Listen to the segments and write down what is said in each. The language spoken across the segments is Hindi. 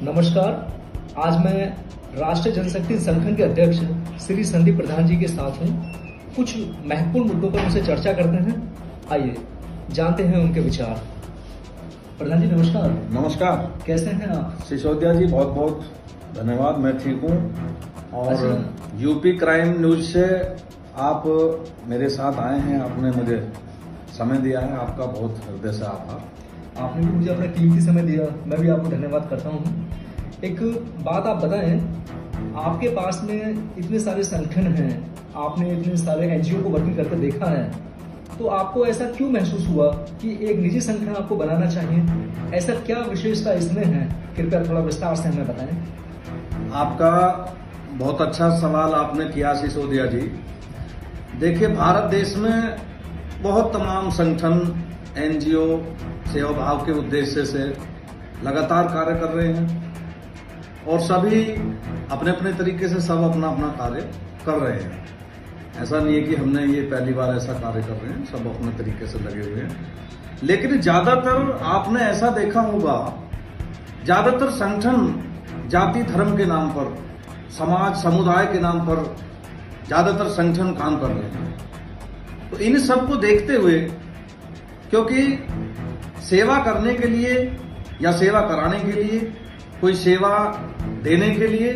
नमस्कार। आज मैं राष्ट्रीय जनशक्ति संगठन के अध्यक्ष श्री संदीप प्रधान जी के साथ हूँ। कुछ महत्वपूर्ण मुद्दों पर उनसे चर्चा करते हैं। आइए जानते हैं उनके विचार। प्रधान जी नमस्कार। नमस्कार। कैसे हैं आप? सिसोदिया जी बहुत बहुत धन्यवाद, मैं ठीक हूँ। और यूपी क्राइम न्यूज से आप मेरे साथ आए हैं, आपने मुझे समय दिया है, आपका बहुत हृदय से आभार। आपने भी मुझे अपना कीमती समय दिया, मैं भी आपको धन्यवाद करता हूँ। एक बात आप बताएं, आपके पास में इतने सारे संगठन हैं, आपने इतने सारे एनजीओ को वर्किंग करके देखा है, तो आपको ऐसा क्यों महसूस हुआ कि एक निजी संगठन आपको बनाना चाहिए? ऐसा क्या विशेषता इसमें है? कृपया थोड़ा विस्तार से हमें बताएं। आपका बहुत अच्छा सवाल आपने किया सिसोदिया जी। देखिए, भारत देश में बहुत तमाम संगठन, एनजीओ सेवा भाव के उद्देश्य से लगातार कार्य कर रहे हैं और सभी अपने अपने तरीके से सब अपना अपना कार्य कर रहे हैं। ऐसा नहीं है कि हमने ये पहली बार ऐसा कार्य कर रहे हैं, सब अपने तरीके से लगे हुए हैं। लेकिन ज्यादातर आपने ऐसा देखा होगा, ज्यादातर संगठन जाति धर्म के नाम पर, समाज समुदाय के नाम पर ज्यादातर संगठन काम कर रहे हैं। तो इन सब को देखते हुए, क्योंकि सेवा करने के लिए या सेवा कराने के लिए, कोई सेवा देने के लिए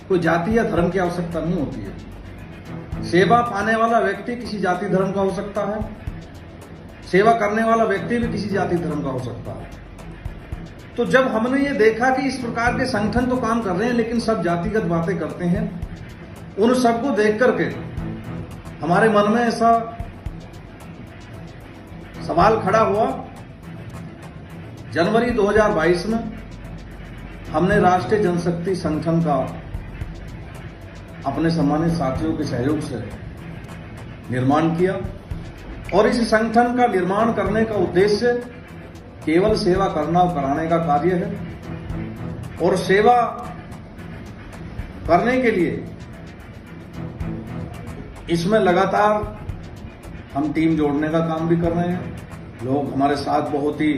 कोई जाति या धर्म की आवश्यकता नहीं होती है। सेवा पाने वाला व्यक्ति किसी जाति धर्म का हो सकता है, सेवा करने वाला व्यक्ति भी किसी जाति धर्म का हो सकता है। तो जब हमने ये देखा कि इस प्रकार के संगठन तो काम कर रहे हैं लेकिन सब जातिगत बातें करते हैं, उन सबको देख करके हमारे मन में ऐसा सवाल खड़ा हुआ। जनवरी 2022 में हमने राष्ट्रीय जनशक्ति संगठन का अपने सम्मानित साथियों के सहयोग से निर्माण किया और इस संगठन का निर्माण करने का उद्देश्य केवल सेवा करना और कराने का कार्य है। और सेवा करने के लिए इसमें लगातार हम टीम जोड़ने का काम भी कर रहे हैं। लोग हमारे साथ बहुत ही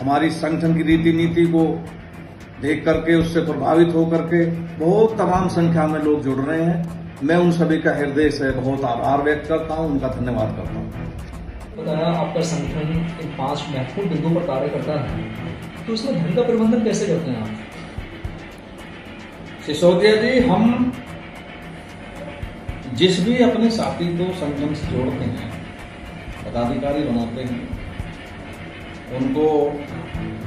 हमारी संगठन की रीति नीति को देख करके, उससे प्रभावित होकर के बहुत तमाम संख्या में लोग जुड़ रहे हैं। मैं उन सभी का हृदय से बहुत आभार व्यक्त करता हूं, उनका धन्यवाद करता हूं। बताया आपका संगठन इन 5 महत्वपूर्ण बिंदुओं पर कार्य करता है, तो उसमें धन का प्रबंधन कैसे करते हैं आप? सिसोदिया जी, हम जिस भी अपने साथी को संगठन से जोड़ते हैं, पदाधिकारी बनाते हैं, उनको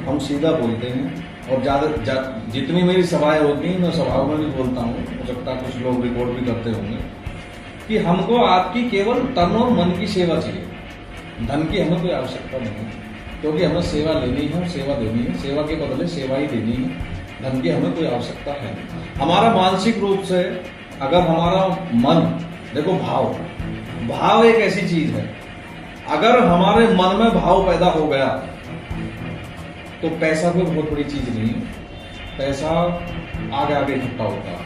हम सीधा बोलते हैं। और जितनी मेरी सभाएं होती हैं, मैं सभाओं में भी बोलता हूँ, हो सकता है कुछ लोग रिकॉर्ड भी करते होंगे, कि हमको आपकी केवल तन और मन की सेवा चाहिए, धन की हमें कोई आवश्यकता नहीं है। क्योंकि हमें सेवा लेनी है, सेवा देनी है, सेवा के बदले सेवा ही देनी है, धन की हमें कोई आवश्यकता है। हमारा मानसिक रूप से अगर हमारा मन, देखो भाव एक ऐसी चीज है, अगर हमारे मन में भाव पैदा हो गया तो पैसा कोई बहुत बड़ी चीज नहीं है। पैसा आगे आगे इकट्ठा होता है,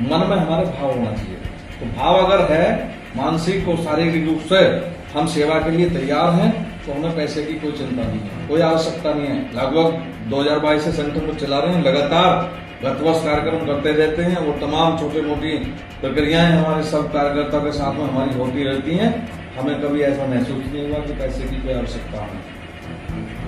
मन में हमारे भाव होना चाहिए। तो भाव अगर है, मानसिक और शारीरिक रूप से हम सेवा के लिए तैयार हैं, तो हमें पैसे की कोई चिंता नहीं है, कोई आवश्यकता नहीं है। लगभग 2022 से संगठन को चला रहे हैं, लगातार गतवर्ष कार्यक्रम करते रहते हैं और तमाम छोटी मोटी प्रक्रियाएं हमारे सब कार्यकर्ता के साथ में हमारी होती रहती हैं। हमें कभी ऐसा महसूस नहीं हुआ कि पैसे की कोई आवश्यकता है।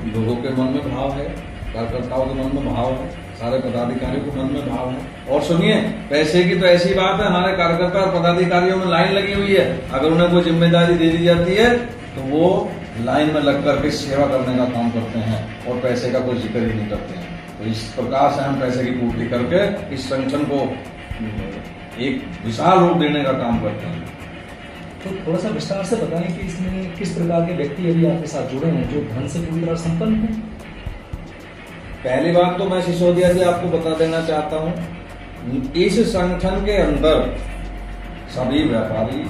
लोगों के मन में भाव है, कार्यकर्ताओं के मन में भाव है, सारे पदाधिकारियों के मन में भाव है। और सुनिए, पैसे की तो ऐसी बात है, हमारे कार्यकर्ता और पदाधिकारियों में लाइन लगी हुई है। अगर उन्हें कोई जिम्मेदारी दे दी जाती है तो वो लाइन में लग करके सेवा करने का काम करते हैं और पैसे का कोई जिक्र ही नहीं करते हैं। तो इस प्रकार से हम पैसे की पूर्ति करके इस संगठन को एक विशाल रूप देने का काम करते हैं। तो थोड़ा सा विस्तार से बताएं कि इसमें किस प्रकार के व्यक्ति अभी आपके साथ जुड़े हैं जो धन से पूरी तरह संपन्न हैं? पहली बात तो मैं सिसोदिया जी आपको बता देना चाहता हूं, इस संगठन के अंदर सभी व्यापारी,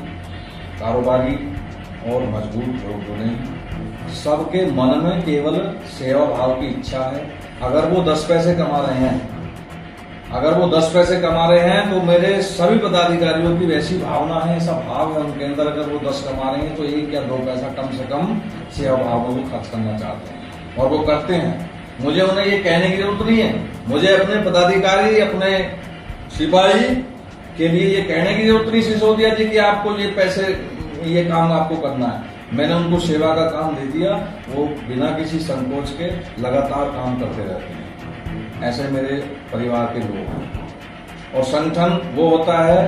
कारोबारी और मजबूत लोग जुड़े हैं। सबके मन में केवल सेवा भाव की इच्छा है। अगर वो 10 पैसे कमा रहे हैं, तो मेरे सभी पदाधिकारियों की वैसी भावना है, ऐसा भाव है उनके अंदर, अगर वो 10 कमा रहे हैं तो 1 या 2 पैसा कम से कम सेवा भाव में वो खर्च करना चाहते हैं और वो करते हैं। मुझे उन्हें ये कहने की जरूरत नहीं है। मुझे अपने पदाधिकारी, अपने सिपाही के लिए ये कहने की जरूरत नहीं सिसोदिया जी कि आपको ये पैसे, ये काम आपको करना है। मैंने उनको सेवा का काम दे दिया, वो बिना किसी संकोच के लगातार काम करते रहते हैं। ऐसे मेरे परिवार के लोग हैं। और संगठन वो होता है,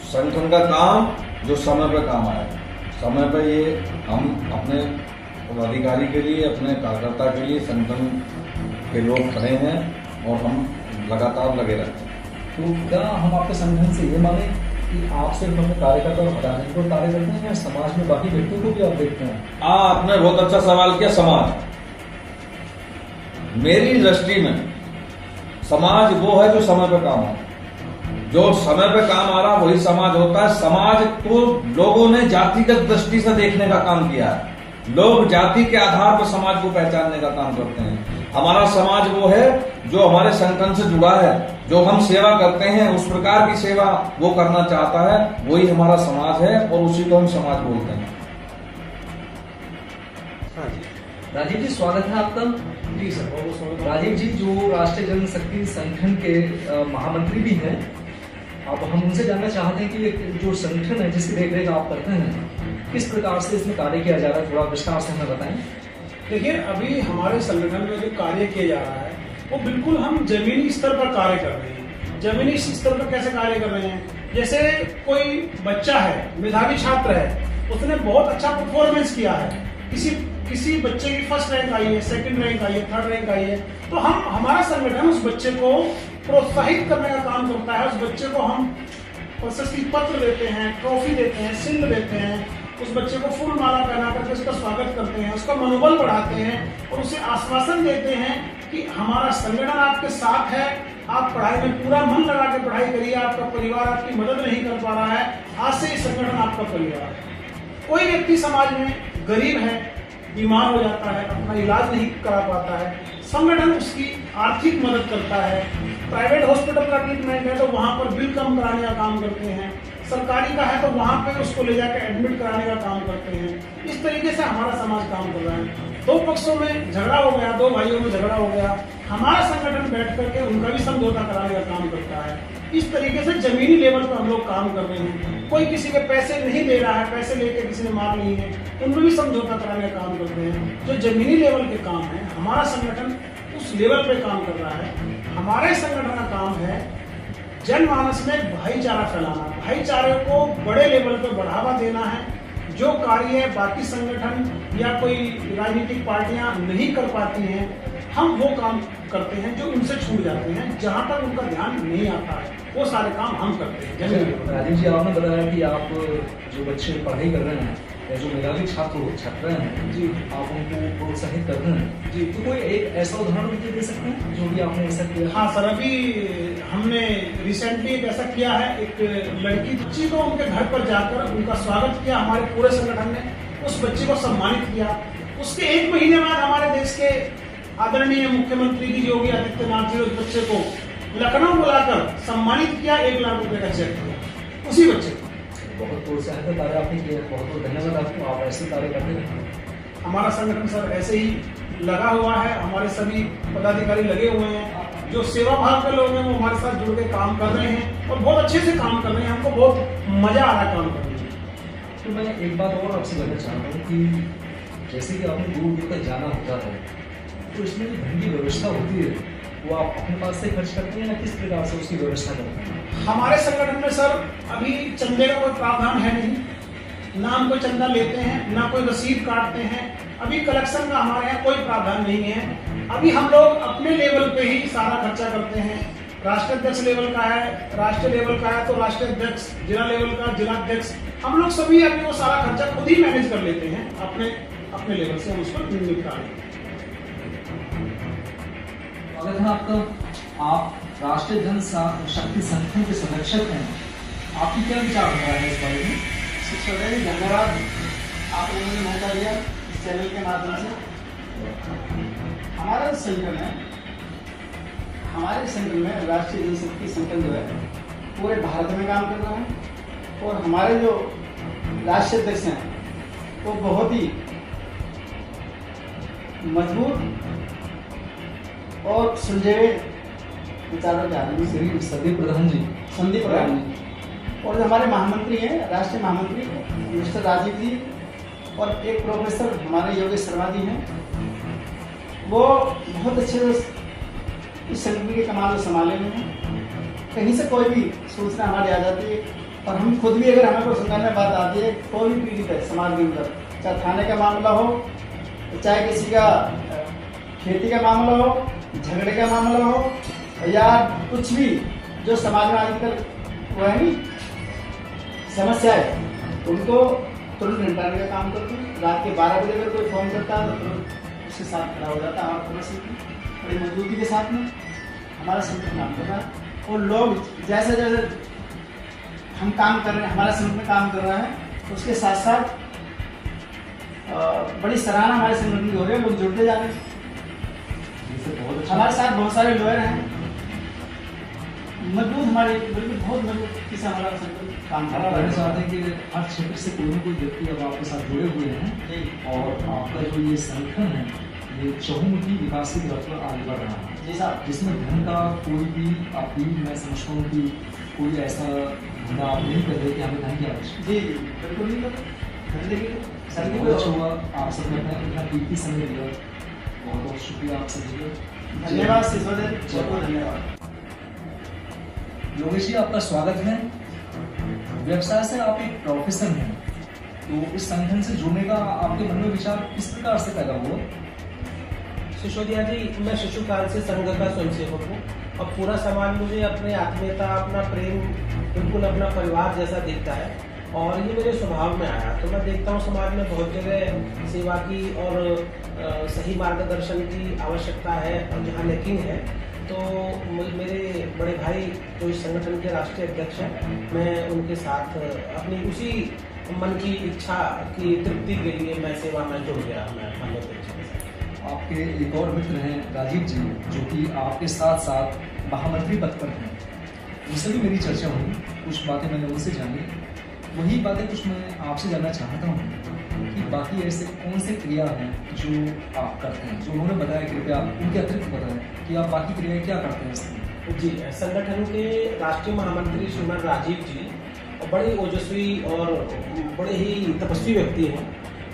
संगठन का काम जो समय पर काम आए। समय पर ये हम अपने पदाधिकारी के लिए, अपने कार्यकर्ता के लिए संगठन के लोग खड़े हैं और हम लगातार लगे रहते हैं। तो क्या हम आपके संगठन से ये माने कि आप सिर्फ अपने कार्यकर्ता और पदाधिकारी को कार्य करते हैं या समाज में बाकी व्यक्तियों को भी आप देखते हैं? आपने बहुत अच्छा सवाल किया। समाज, मेरी दृष्टि में समाज वो है जो समय पर काम है। जो समय पे काम आ रहा वही समाज होता है। समाज को लोगों ने जातिगत दृष्टि से देखने का काम किया है। लोग जाति के आधार पर समाज को पहचानने का काम करते हैं। हमारा समाज वो है जो हमारे संगठन से जुड़ा है, जो हम सेवा करते हैं, उस प्रकार की सेवा वो करना चाहता है, वही हमारा समाज है और उसी को हम समाज बोलते हैं। राजीव जी, स्वागत है आपका। जी सर, बहुत बहुत स्वागत है। राजीव जी जो राष्ट्रीय जनशक्ति संगठन के महामंत्री भी हैं, अब हम उनसे जानना चाहते हैं कि ये जो संगठन है जिसकी देखरेख आप करते हैं, किस प्रकार से इसमें कार्य किया जा रहा है, थोड़ा विस्तार से हमें बताएं। देखिए, अभी हमारे संगठन में जो कार्य किया जा रहा है वो बिल्कुल हम जमीनी स्तर पर कार्य कर रहे हैं। जमीनी स्तर पर कैसे कार्य कर रहे हैं? जैसे कोई बच्चा है, मेधावी छात्र है, उसने बहुत अच्छा परफॉर्मेंस किया है, किसी बच्चे की फर्स्ट रैंक आई है, सेकंड रैंक आई है, थर्ड रैंक आई है, तो हमारा संगठन उस बच्चे को प्रोत्साहित करने का काम करता है। उस बच्चे को हम प्रशस्ति पत्र देते हैं, ट्रॉफी देते हैं, सिंध देते हैं, उस बच्चे को फूल माला पहना करके उसका स्वागत करते हैं, उसका मनोबल बढ़ाते हैं और उसे आश्वासन देते हैं कि हमारा संगठन आपके साथ है, आप पढ़ाई में पूरा मन लगा के पढ़ाई करिए, आपका परिवार आपकी मदद नहीं कर पा रहा है, आज से ये संगठन आपका परिवार है। कोई व्यक्ति समाज में गरीब है, बीमार हो जाता है, अपना इलाज नहीं करा पाता है, संगठन उसकी आर्थिक मदद करता है। प्राइवेट हॉस्पिटल का ट्रीटमेंट है तो वहां पर बिल कम कराने का काम करते हैं, सरकारी का है तो वहां पे उसको ले जाकर एडमिट कराने का काम करते हैं। इस तरीके से हमारा समाज काम कर रहा है। दो पक्षों में झगड़ा हो गया, दो भाइयों में झगड़ा हो गया, हमारा संगठन बैठ करके उनका भी समझौता कराने का काम करता है। इस तरीके से जमीनी लेवल पर हम लोग काम कर रहे हैं। कोई किसी के पैसे नहीं दे रहा है, पैसे लेके किसी ने मार ली है, उनमें भी समझौता कराने का काम करते हैं। जो जमीनी लेवल के काम है, हमारा संगठन उस लेवल पे काम कर रहा है। हमारे संगठन का काम है जनमानस में भाईचारा फैलाना, भाईचारे को बड़े लेवल पर बढ़ावा देना है। जो कार्य बाकी संगठन या कोई राजनीतिक पार्टियां नहीं कर पाती हैं, हम वो काम करते हैं जो उनसे छूट जाते हैं, जहां तक उनका ध्यान नहीं आता है वो सारे काम हम करते हैं। राजीव जी, आपने बताया कि आप जो बच्चे पढ़ाई कर रहे हैं या जो मेधावी छात्र हैं जी, आप उनको प्रोत्साहित करते हैं जी, तो कोई एक ऐसा उदाहरण मुझे दे सकते हैं जो भी आपने ऐसा किया? हाँ सर, अभी हमने रिसेंटली एक ऐसा किया है, एक लड़की बच्ची को उनके घर पर जाकर उनका स्वागत किया, हमारे पूरे संगठन ने उस बच्ची को सम्मानित किया। उसके 1 महीने बाद हमारे देश के आदरणीय मुख्यमंत्री जी योगी आदित्यनाथ जी उस बच्चे को लखनऊ बुलाकर सम्मानित किया, 1 लाख रुपए का चेक दिया उसी बच्चे को। बहुत प्रोत्साहित कार्य आपने किया, बहुत बहुत धन्यवाद आपको, आप ऐसे कार्य करते रहें। हमारा संगठन सर ऐसे ही लगा हुआ है, हमारे सभी पदाधिकारी लगे हुए हैं, जो सेवा भाव के लोग हैं वो हमारे साथ जुड़ के काम कर रहे हैं और बहुत अच्छे से काम कर रहे हैं। हमको बहुत मजा आ रहा है काम करने में। तो मैं एक बात और आपसे कहना चाहता हूँ कि जैसे कि आपने दूर दूर तक जाना होता है, तो इसमें जो धन की व्यवस्था होती है वो आप अपने पास से खर्च करते हैं या किस प्रकार से उसकी व्यवस्था करते हैं? हमारे संगठन में सर अभी चंदे का कोई प्रावधान है नहीं, ना हम कोई चंदा लेते हैं, ना कोई रसीद काटते हैं। अभी कलेक्शन का हमारे यहाँ कोई प्रावधान नहीं है। अभी हम लोग अपने लेवल पे ही सारा खर्चा करते हैं। राष्ट्रीय अध्यक्ष लेवल का है, राष्ट्रीय लेवल का है तो राष्ट्रीय अध्यक्ष, जिला लेवल का जिला अध्यक्ष, हम लोग सभी अभी वो सारा खर्चा खुद ही मैनेज कर लेते हैं। अपने लेवल से हम उसको निपटा लेते हैं। स्वागत है आपका। आप राष्ट्रीय जनशक्ति संगठन के संरक्षक हैं, आपकी क्या विचारधारा है इस बारे में? जी धन्यवाद, आप लोगों ने मौका दिया इस चैनल के माध्यम से। हमारा संगठन है, हमारे संगठन में राष्ट्रीय जनशक्ति संगठन जो है पूरे भारत में काम कर रहा है और हमारे जो राष्ट्रीय अध्यक्ष हैं वो बहुत ही मजबूत और सुलझे हुए विचारों के आदमी श्री संदीप प्रधान जी। संदीप प्रधान जी, और जो हमारे महामंत्री हैं, राष्ट्रीय महामंत्री मिस्टर राजीव जी, और एक प्रोफेसर हमारे योगेश शर्मा जी हैं, वो बहुत अच्छे से इस संगठन के कमान को संभाले हुए हैं। कहीं से कोई भी सूचना हमारी आ जाती है, और हम खुद भी अगर हमें कोई सुनने में बात आती है, कोई भी पीड़ित है समाज के अंदर, चाहे थाने का मामला हो, चाहे किसी का खेती का मामला हो, झगड़े का मामला हो, या कुछ भी जो समाज में आजकल वो है नहीं समस्या है, उनको तुरंत निपटाने का काम करते हैं। रात के 12 बजे अगर कोई फोन करता है तो तुरंत उसके साथ खड़ा हो जाता है, और पुलिस की बड़ी मजबूती के साथ में हमारा संगठन काम कर रहा है। और लोग जैसे जैसे हम काम कर रहे हैं, हमारा संगठन काम कर रहा है, उसके साथ साथ बड़ी सराहना हमारे संगठन की हो रही है, लोग जुड़ते जा रहे हैं। बहुत अच्छा। हमारे साथ बहुत सारे लॉयर हैं, मजबूत हमारे, बिल्कुल बहुत मजबूत से हमारा संगठन काम कर रहा कहना चाहते है। हैं कि हर क्षेत्र से कोई ना कोई व्यक्ति अब आपके साथ जुड़े हुए हैं, और आपका जो ये संगठन है ये चहुमुखी विकास की तरफ आगे बढ़ रहा है, जी साहब। जिसमें धन का कोई भी अपील, मैं समझता हूँ कि कोई ऐसा धंधा आप नहीं कर रहे कि हमें धन की आवश्यकता। जी जी बिल्कुल नहीं करते, धंधे की सर बहुत अच्छा हुआ आप सबने अपना कीमती समय दिया, बहुत बहुत शुक्रिया आप सभी का। धन्यवाद सिसोदिया, बहुत बहुत धन्यवाद। योगेश जी आपका स्वागत है। व्यवसाय से आप एक प्रोफेसर हैं, तो इस संगठन से जुड़ने का आपके मन में विचार किस प्रकार से पैदा हुआ? सिसोदिया जी, मैं शिशुकाल से संघ का स्वयंसेवक हूँ, और पूरा समाज मुझे अपनी आत्मीयता, अपना प्रेम, बिल्कुल अपना परिवार जैसा दिखता है, और ये मेरे स्वभाव में आया। तो मैं देखता हूँ समाज में बहुत जगह सेवा की और सही मार्गदर्शन की आवश्यकता है, और जहाँ लैकिंग है तो मेरे बड़े भाई जो इस संगठन के राष्ट्रीय अध्यक्ष हैं, मैं उनके साथ अपनी उसी मन की इच्छा की तृप्ति के लिए मैं सेवा में जुड़ गया। मैं आपके एक और मित्र हैं राजीव जी, जो कि आपके साथ साथ महामंत्री पद पर हैं। उनसे भी मेरी चर्चा हुई, कुछ बातें मैंने उनसे जानी। वही बातें कुछ मैं आपसे जानना चाहता हूँ कि बाकी ऐसे कौन से क्रिया हैं जो आप करते हैं, जो उन्होंने बताया, कृपया उनके अतिरिक्त बताएं कि आप बाकी क्रियाएं क्या करते हैं इसमें। जी, संगठन के राष्ट्रीय महामंत्री श्रीमान राजीव जी बड़े ओजस्वी और बड़े ही तपस्वी व्यक्ति हैं,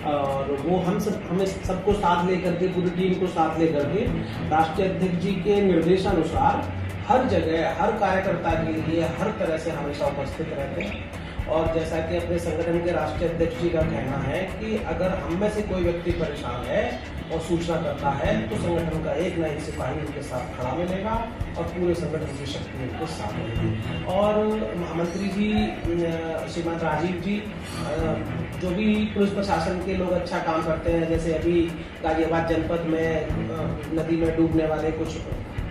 और वो हमें सबको साथ लेकर के, पूरी टीम को साथ लेकर के राष्ट्रीय अध्यक्ष जी के निर्देशानुसार हर जगह, हर कार्यकर्ता के लिए हर तरह से हमेशा उपस्थित रहते हैं। और जैसा कि अपने संगठन के राष्ट्रीय अध्यक्ष जी का कहना है कि अगर हम में से कोई व्यक्ति परेशान है और सूचना करता है, तो संगठन का एक ना एक सिपाही उनके साथ खड़ा मिलेगा, और पूरे संगठन की शक्ति उनके साथ मिलेगी। और महामंत्री जी श्रीमान राजीव जी जो भी पुलिस प्रशासन के लोग अच्छा काम करते हैं, जैसे अभी गाजियाबाद जनपद में नदी में डूबने वाले कुछ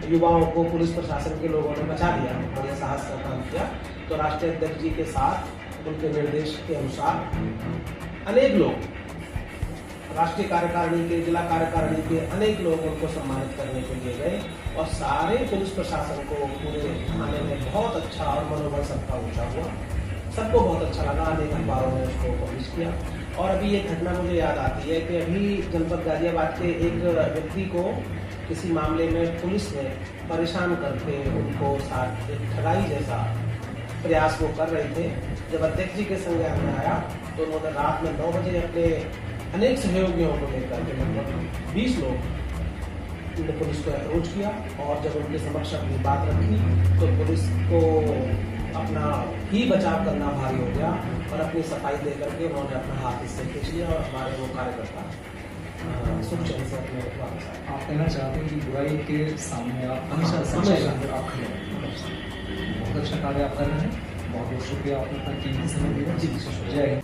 युवाओं को पुलिस प्रशासन के लोगों ने बचा लिया, बड़े साहस का काम किया। तो राष्ट्रीय अध्यक्ष जी के साथ उनके निर्देश के अनुसार अनेक लोग, राष्ट्रीय कार्यकारिणी के, जिला कार्यकारिणी के अनेक लोग उनको सम्मानित करने के लिए गए, और सारे पुलिस प्रशासन को पूरे थाने में बहुत अच्छा और मनोबल सबका ऊंचा हुआ, सबको बहुत अच्छा लगा। अनेक अखबारों ने उसको पब्लिश किया। और अभी एक घटना मुझे याद आती है कि अभी जनपद गाजियाबाद के एक व्यक्ति को किसी मामले में पुलिस ने परेशान करके उनको साथ एक ठगाई जैसा प्रयास वो कर रहे थे। जब अध्यक्ष जी के संज्ञान में आया तो उन्होंने रात में 9 बजे अपने अनेक सहयोगियों को लेकर के लगभग 20 लोग ने पुलिस को अप्रोच किया, और जब उनके समक्ष अपनी बात रखी तो पुलिस को अपना ही बचाव करना भारी हो गया, और अपनी सफाई दे करके उन्होंने अपना हाथ इससे खींच लिया, और हमारे वो कार्यकर्ता सुख चैन से अपने वापस आए। आप कहना चाहते हैं कि बुराई के सामने आप हमेशा सच्चाई के अंदर आप खड़े हैं। बहुत अच्छा कार्य आप कर रहे हैं, बहुत बहुत शुक्रिया, आपने अपना कीमती समय दिया। जी, जय हिंद।